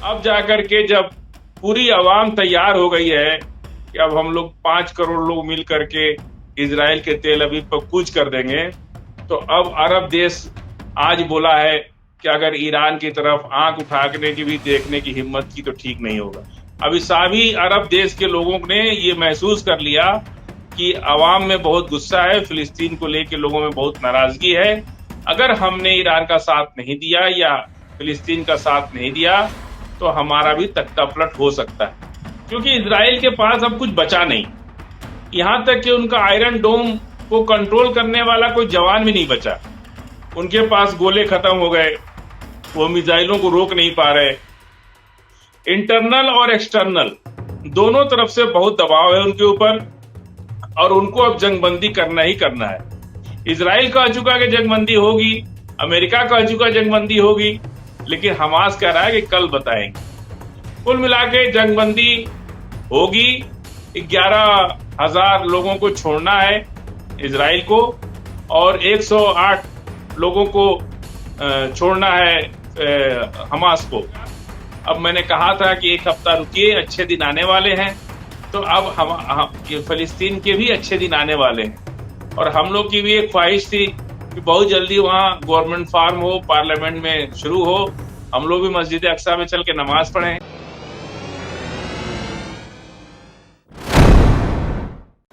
अब जाकर के जब पूरी आवाम तैयार हो गई है कि अब हम लोग 5 करोड़ लोग मिल करके इजराइल के तेल अवीव पर कूच कर देंगे, तो अब अरब देश आज बोला है कि अगर ईरान की तरफ आंख उठाने की भी देखने की हिम्मत की तो ठीक नहीं होगा। अभी सभी अरब देश के लोगों ने ये महसूस कर लिया कि अवाम में बहुत गुस्सा है, फिलिस्तीन को लेकर लोगों में बहुत नाराजगी है। अगर हमने ईरान का साथ नहीं दिया या फिलिस्तीन का साथ नहीं दिया तो हमारा भी तख्ता पलट हो सकता है, क्योंकि इजराइल के पास अब कुछ बचा नहीं। यहां तक कि उनका आयरन डोम को कंट्रोल करने वाला कोई जवान भी नहीं बचा। उनके पास गोले खत्म हो गए, वो मिसाइलों को रोक नहीं पा रहे। इंटरनल और एक्सटर्नल दोनों तरफ से बहुत दबाव है उनके ऊपर, और उनको अब जंगबंदी करना ही करना है। इजराइल कह चुका कि जंगबंदी होगी, अमेरिका कह चुका जंगबंदी होगी, लेकिन हमास कह रहा है कि कल बताएंगे। कुल मिला के जंगबंदी होगी। 11,000 लोगों को छोड़ना है इजराइल को, और 108 लोगों को छोड़ना है हमास को। अब मैंने कहा था कि एक हफ्ता रुकिए, अच्छे दिन आने वाले हैं। तो अब हम फिलिस्तीन के भी अच्छे दिन आने वाले हैं, और हम लोग की भी एक ख्वाहिश थी कि बहुत जल्दी वहां गवर्नमेंट फार्म हो, पार्लियामेंट में शुरू हो, हम लोग भी मस्जिद अक्सा में चल के नमाज पढ़ें।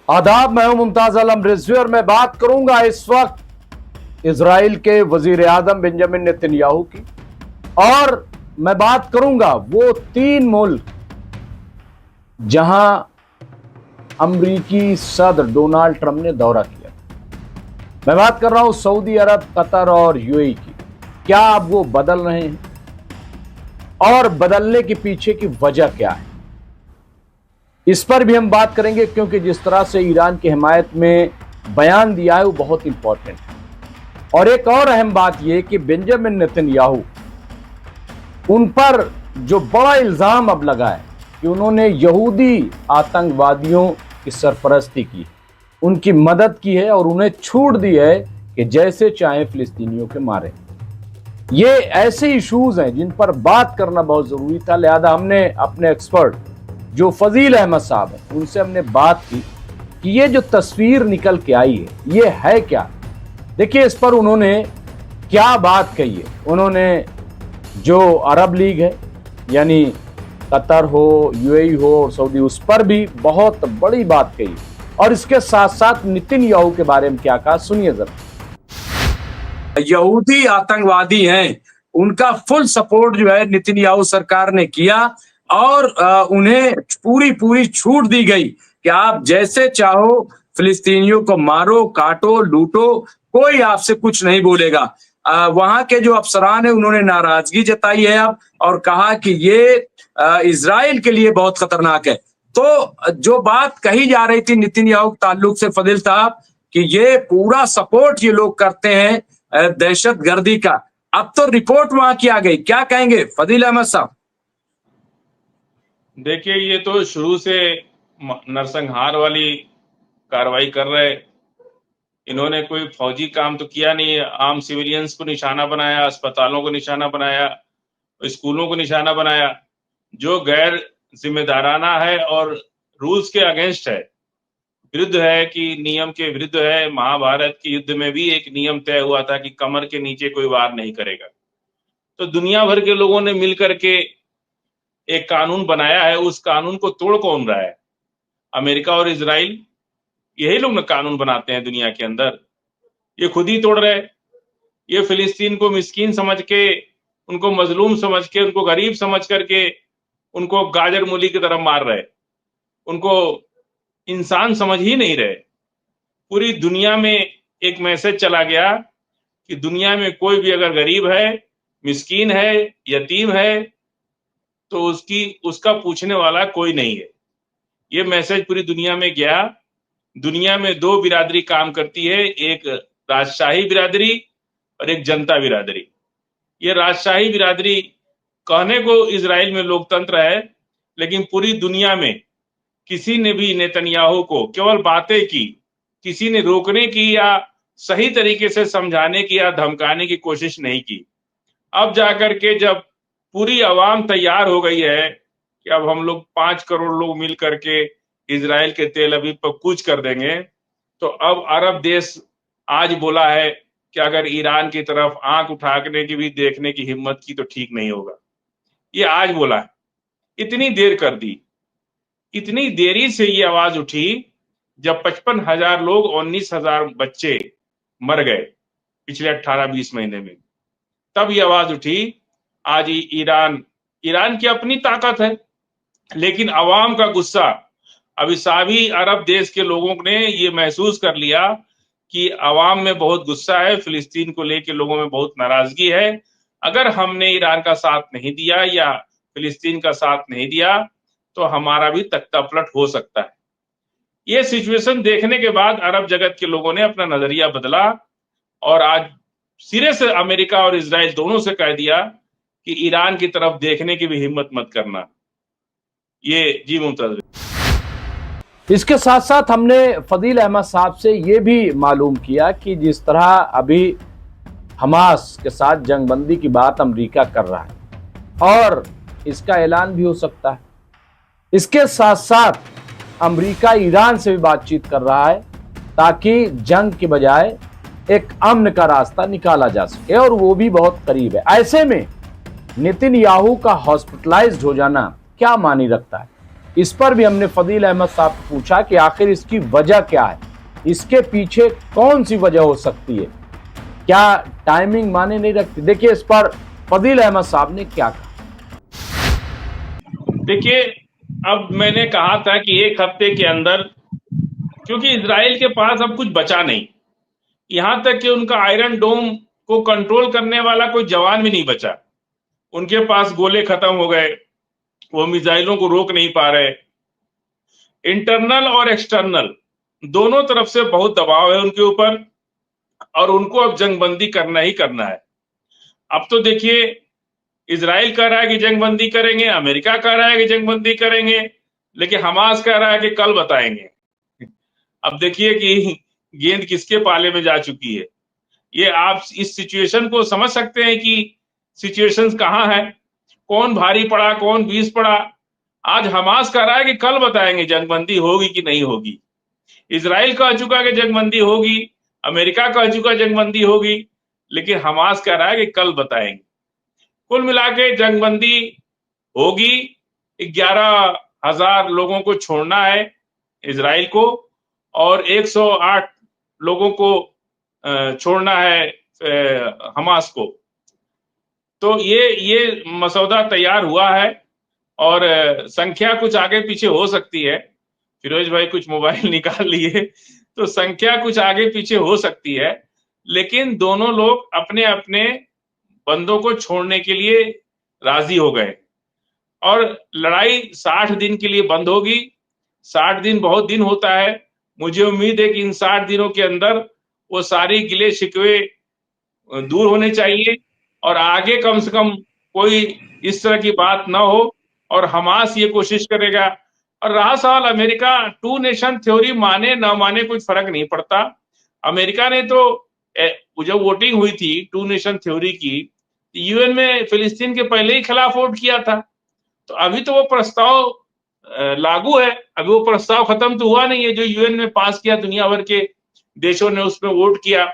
आदाब, मैं हूं मुमताज आलम रिजवी और मैं बात करूंगा इस वक्त इजराइल के वजीर आजम बेंजामिन नेतन्याहू की, और मैं बात करूंगा वो 3 मुल्क जहां अमरीकी सदर डोनाल्ड ट्रंप ने दौरा किया। मैं बात कर रहा हूं सऊदी अरब, कतर और यूएई की। क्या अब वो बदल रहे हैं, और बदलने के पीछे की वजह क्या है, इस पर भी हम बात करेंगे, क्योंकि जिस तरह से ईरान की हिमायत में बयान दिया है वो बहुत इंपॉर्टेंट है। और एक और अहम बात यह कि बेंजामिन नेतन्याहू, उन पर जो बड़ा इल्जाम अब लगा है कि उन्होंने यहूदी आतंकवादियों की सरपरस्ती की, उनकी मदद की है और उन्हें छूट दी है कि जैसे चाहे फिलिस्तीनियों के मारे। ये ऐसे इश्यूज हैं जिन पर बात करना बहुत जरूरी था, लिहाजा हमने अपने एक्सपर्ट जो फजील अहमद साहब हैं उनसे हमने बात की कि ये जो तस्वीर निकल के आई है ये है क्या। देखिए इस पर उन्होंने क्या बात कही है। उन्होंने जो अरब लीग है, यानी कतर हो, यूएई हो और सऊदी, उस पर भी बहुत बड़ी बात कही, और इसके साथ साथ नेतन्याहू के बारे में क्या कहा, सुनिए जरा। यहूदी आतंकवादी हैं, उनका फुल सपोर्ट जो है नेतन्याहू सरकार ने किया, और उन्हें पूरी पूरी छूट दी गई कि आप जैसे चाहो फिलिस्तीनियों को मारो, काटो, लूटो, कोई आपसे कुछ नहीं बोलेगा। वहां के जो अफसरान है उन्होंने नाराजगी जताई है अब, और कहा कि ये इजराइल के लिए बहुत खतरनाक है। तो जो बात कही जा रही थी नेतन्याहू के ताल्लुक से फजील साहब कि ये पूरा सपोर्ट ये लोग करते हैं दहशत गर्दी का, अब तो रिपोर्ट वहां की आ गई। क्या कहेंगे फजील अहमद साहब? देखिए, ये तो शुरू से नरसंहार वाली कार्रवाई कर रहे। इन्होंने कोई फौजी काम तो किया नहीं, आम सिविलियंस को निशाना बनाया, अस्पतालों को निशाना बनाया, स्कूलों को निशाना बनाया। जो गैर जिम्मेदाराना है और रूल्स के अगेंस्ट है, विरुद्ध है, कि नियम के विरुद्ध है। महाभारत के युद्ध में भी एक नियम तय हुआ था कि कमर के नीचे कोई वार नहीं करेगा। तो दुनिया भर के लोगों ने मिलकर के एक कानून बनाया है। उस कानून को तोड़ कौन रहा है? अमेरिका और इजराइल, यही लोग ना कानून बनाते हैं दुनिया के अंदर। ये खुद ही तोड़ रहे। ये फिलिस्तीन को मिस्कीन समझ के, उनको मजलूम समझ के, उनको गरीब समझ करके उनको गाजर मूली की तरह मार रहे। उनको इंसान समझ ही नहीं रहे। पूरी दुनिया में एक मैसेज चला गया कि दुनिया में कोई भी अगर गरीब है, मिस्कीन है, यतीम है, तो उसका पूछने वाला कोई नहीं है। ये मैसेज पूरी दुनिया में गया। दुनिया में 2 बिरादरी काम करती है, एक राजशाही बिरादरी और एक जनता बिरादरी। ये राजशाही बिरादरी कहने को इजराइल में लोकतंत्र है, लेकिन पूरी दुनिया में किसी ने भी नेतन्याहू को केवल बातें की, किसी ने रोकने की या सही तरीके से समझाने की या धमकाने की कोशिश नहीं की। अब जाकर के जब पूरी आवाम तैयार हो गई है कि अब हम लोग 5 करोड़ लोग मिल करके इजराइल के तेल अवीव पर कूच कर देंगे। तो अब अरब देश आज बोला है कि अगर ईरान की तरफ आंख उठाने की भी देखने की हिम्मत की तो ठीक नहीं होगा। ये आज बोला है। इतनी देर कर दी, इतनी देरी से ये आवाज उठी जब 55,000 लोग 19,000 बच्चे मर गए पिछले 18-20 महीने में, तब ये आवाज उठी। आज ईरान की अपनी ताकत है, लेकिन अवाम का गुस्सा, अभी सभी अरब देश के लोगों ने ये महसूस कर लिया कि अवाम में बहुत गुस्सा है, फिलिस्तीन को लेकर लोगों में बहुत नाराजगी है। अगर हमने ईरान का साथ नहीं दिया या फिलिस्तीन का साथ नहीं दिया तो हमारा भी तख्ता पलट हो सकता है। ये सिचुएशन देखने के बाद अरब जगत के लोगों ने अपना नजरिया बदला और आज सिरे से अमेरिका और इजराइल दोनों से कह दिया कि ईरान की तरफ देखने की भी हिम्मत मत करना। ये जी मुमताज। इसके साथ साथ हमने फदील अहमद साहब से ये भी मालूम किया कि जिस तरह अभी हमास के साथ जंगबंदी की बात अमेरिका कर रहा है और इसका ऐलान भी हो सकता है, इसके साथ साथ अमेरिका ईरान से भी बातचीत कर रहा है ताकि जंग के बजाय एक अमन का रास्ता निकाला जा सके और वो भी बहुत करीब है। ऐसे में नेतन्याहू का हॉस्पिटलाइज्ड हो जाना क्या मानी रखता है, इस पर भी हमने फदील अहमद साहब से पूछा कि आखिर इसकी वजह क्या है, इसके पीछे कौन सी वजह हो सकती है, क्या टाइमिंग माने नहीं रखती। देखिए इस पर फदील अहमद साहब ने क्या कहा। देखिए, अब मैंने कहा था कि एक हफ्ते के अंदर, क्योंकि इजराइल के पास अब कुछ बचा नहीं, यहां तक कि उनका आयरन डोम को कंट्रोल करने वाला कोई जवान भी नहीं बचा। उनके पास गोले खत्म हो गए, वो मिसाइलों को रोक नहीं पा रहे। इंटरनल और एक्सटर्नल दोनों तरफ से बहुत दबाव है उनके ऊपर और उनको अब जंगबंदी करना ही करना है। अब तो देखिए, इजराइल कह रहा है कि जंगबंदी करेंगे, अमेरिका कह रहा है कि जंगबंदी करेंगे, लेकिन हमास कह रहा है कि कल बताएंगे। अब देखिए कि गेंद किसके पाले में जा चुकी है। ये आप इस सिचुएशन को समझ सकते हैं कि सिचुएशंस कहां है, कौन भारी पड़ा, कौन बीस पड़ा। आज हमास कह रहा है कि कल बताएंगे जंगबंदी होगी कि नहीं होगी। इजराइल कह चुका कि जंगबंदी होगी, अमेरिका कह चुका जंगबंदी होगी, लेकिन हमास कह रहा है कि कल बताएंगे। कुल मिला के जंगबंदी होगी। 11,000 लोगों को छोड़ना है इजराइल को और 108 लोगों को छोड़ना है हमास को। तो ये मसौदा तैयार हुआ है और संख्या कुछ आगे पीछे हो सकती है। फिरोज भाई कुछ मोबाइल निकाल लिए, तो संख्या कुछ आगे पीछे हो सकती है, लेकिन दोनों लोग अपने अपने बंदों को छोड़ने के लिए राजी हो गए और लड़ाई 60 दिन के लिए बंद होगी। 60 दिन बहुत दिन होता है। मुझे उम्मीद है कि इन 60 दिनों के अंदर वो सारी गिले शिकवे दूर होने चाहिए और आगे कम से कम कोई इस तरह की बात ना हो और हमास ये कोशिश करेगा। और रहा सवाल अमेरिका, टू नेशन थ्योरी माने ना माने कुछ फर्क नहीं पड़ता। अमेरिका ने तो जब वोटिंग हुई थी टू नेशन थ्योरी की, यूएन में फिलिस्तीन के पहले ही खिलाफ वोट किया था। तो अभी तो वो प्रस्ताव लागू है, अभी वो प्रस्ताव खत्म तो हुआ नहीं है जो यूएन में पास किया, दुनिया भर के देशों ने उसमें वोट किया।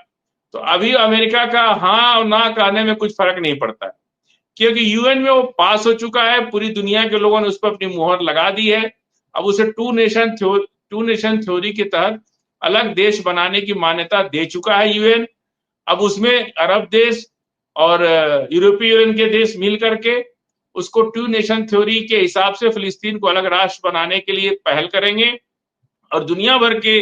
तो अभी अमेरिका का हाँ और ना कहने में कुछ फर्क नहीं पड़ता है, क्योंकि यूएन में वो पास हो चुका है, पूरी दुनिया के लोगों ने उस पर अपनी मुहर लगा दी है। अब उसे टू नेशन थ्योरी के तहत अलग देश बनाने की मान्यता दे चुका है यूएन। अब उसमें अरब देश और यूरोपीय यूनियन के देश मिल करके उसको टू नेशन थ्योरी के हिसाब से फिलिस्तीन को अलग राष्ट्र बनाने के लिए पहल करेंगे और दुनिया भर के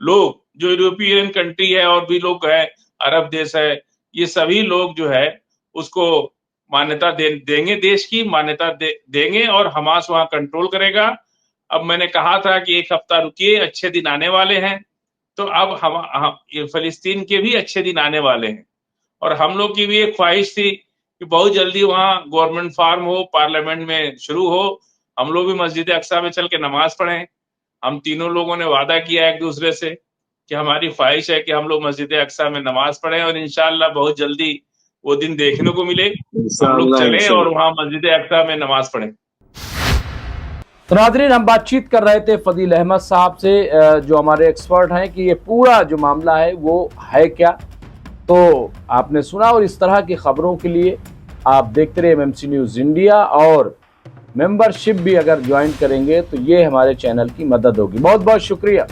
लोग, जो यूरोपीय यूनियन कंट्री है और भी लोग है, अरब देश है, ये सभी लोग जो है उसको मान्यता देंगे, देश की मान्यता देंगे और हमास वहां कंट्रोल करेगा। अब मैंने कहा था कि एक हफ्ता रुकिए, अच्छे दिन आने वाले हैं। तो अब हम फिलिस्तीन के भी अच्छे दिन आने वाले हैं और हम लोग की भी एक ख्वाहिश थी कि बहुत जल्दी वहां गवर्नमेंट फार्म हो, पार्लियामेंट में शुरू हो, हम लोग भी मस्जिद अक्सा में चल के नमाज पढ़ें। हम तीनों लोगों ने वादा किया एक दूसरे से कि हमारी ख्वाहिश है कि हम लोग मस्जिद अक्सा में नमाज पढ़ें और इंशाअल्लाह बहुत जल्दी वो दिन देखने को मिले, हम लोग इंशाअल्लाह, चले और इंशाअल्लाह। वहां मस्जिद अक्सा में नमाज पढ़े। तो नाज़रीन, हम बातचीत कर रहे थे फजील अहमद साहब से, जो हमारे एक्सपर्ट हैं, कि ये पूरा जो मामला है वो है क्या। तो आपने सुना, और इस तरह की खबरों के लिए आप देखते रहे MMC न्यूज़ इंडिया, और मेंबरशिप भी अगर ज्वाइन करेंगे तो ये हमारे चैनल की मदद होगी। बहुत बहुत शुक्रिया।